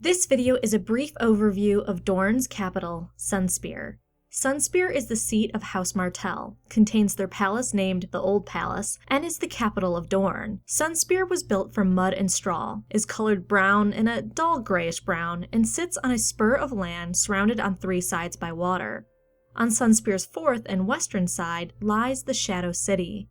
This video is a brief overview of Dorne's capital, Sunspear. Sunspear is the seat of House Martell, contains their palace named the Old Palace, and is the capital of Dorne. Sunspear was built from mud and straw, is colored brown and a dull grayish brown, and sits on a spur of land surrounded on three sides by water. On Sunspear's fourth and western side lies the Shadow City.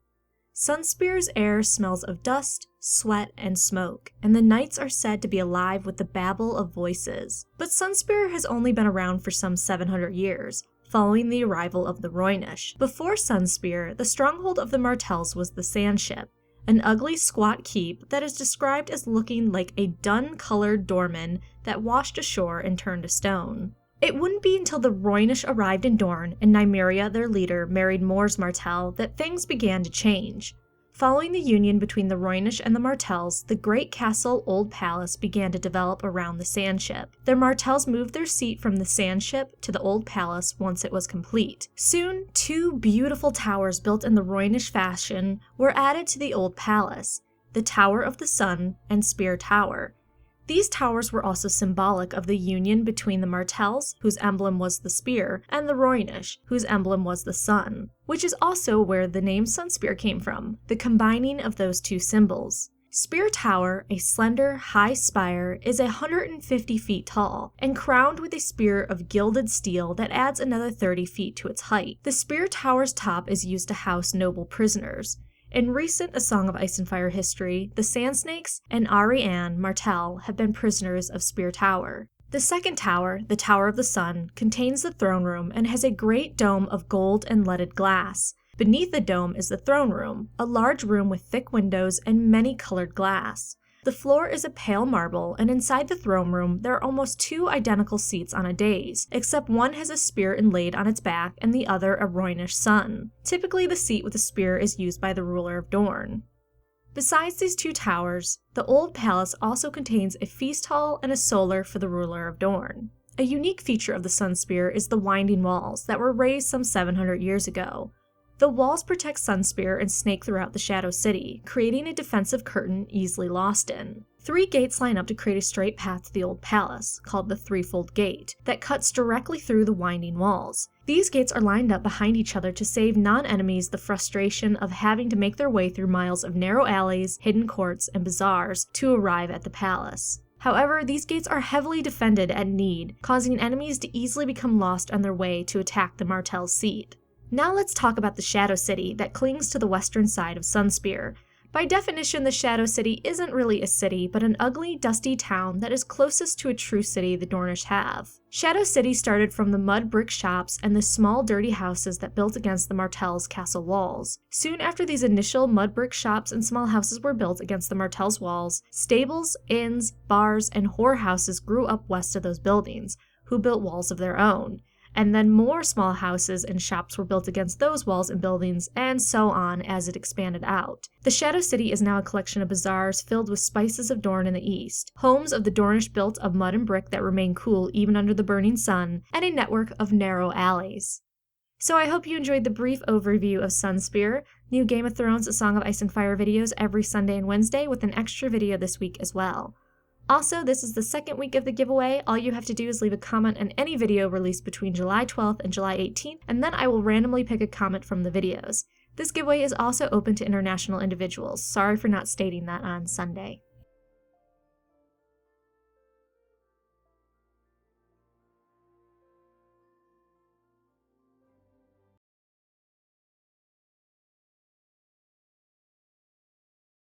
Sunspear's air smells of dust, sweat, and smoke, and the nights are said to be alive with the babble of voices. But Sunspear has only been around for some 700 years, following the arrival of the Rhoynish. Before Sunspear, the stronghold of the Martells was the Sandship, an ugly squat keep that is described as looking like a dun-colored doorman that washed ashore and turned to stone. It wouldn't be until the Rhoynish arrived in Dorne and Nymeria, their leader, married Mors Martell that things began to change. Following the union between the Rhoynish and the Martells, the great castle Old Palace began to develop around the Sandship. The Martells moved their seat from the Sandship to the Old Palace once it was complete. Soon, two beautiful towers built in the Rhoynish fashion were added to the Old Palace, the Tower of the Sun and Spear Tower. These towers were also symbolic of the union between the Martells, whose emblem was the spear, and the Rhoynish, whose emblem was the sun, which is also where the name Sunspear came from, the combining of those two symbols. Spear Tower, a slender, high spire, is 150 feet tall, and crowned with a spear of gilded steel that adds another 30 feet to its height. The Spear Tower's top is used to house noble prisoners. In recent A Song of Ice and Fire history, the Sandsnakes and Arianne Martell have been prisoners of Spear Tower. The second tower, the Tower of the Sun, contains the throne room and has a great dome of gold and leaded glass. Beneath the dome is the throne room, a large room with thick windows and many colored glass. The floor is a pale marble, and inside the throne room there are almost two identical seats on a dais, except one has a spear inlaid on its back and the other a Rhoynish sun. Typically the seat with a spear is used by the ruler of Dorne. Besides these two towers, the Old Palace also contains a feast hall and a solar for the ruler of Dorne. A unique feature of the Sunspear is the winding walls that were raised some 700 years ago. The walls protect Sunspear and snake throughout the Shadow City, creating a defensive curtain easily lost in. 3 gates line up to create a straight path to the Old Palace, called the Threefold Gate, that cuts directly through the winding walls. These gates are lined up behind each other to save non-enemies the frustration of having to make their way through miles of narrow alleys, hidden courts, and bazaars to arrive at the palace. However, these gates are heavily defended at need, causing enemies to easily become lost on their way to attack the Martell's seat. Now let's talk about the Shadow City that clings to the western side of Sunspear. By definition, the Shadow City isn't really a city, but an ugly, dusty town that is closest to a true city the Dornish have. Shadow City started from the mud brick shops and the small, dirty houses that built against the Martells' castle walls. Soon after these initial mud brick shops and small houses were built against the Martells' walls, stables, inns, bars, and whorehouses grew up west of those buildings, who built walls of their own. And then more small houses and shops were built against those walls and buildings, and so on as it expanded out. The Shadow City is now a collection of bazaars filled with spices of Dorne in the east, homes of the Dornish built of mud and brick that remain cool even under the burning sun, and a network of narrow alleys. So I hope you enjoyed the brief overview of Sunspear. New Game of Thrones A Song of Ice and Fire videos every Sunday and Wednesday, with an extra video this week as well. Also, this is the second week of the giveaway. All you have to do is leave a comment on any video released between July 12th and July 18th, and then I will randomly pick a comment from the videos. This giveaway is also open to international individuals. Sorry for not stating that on Sunday.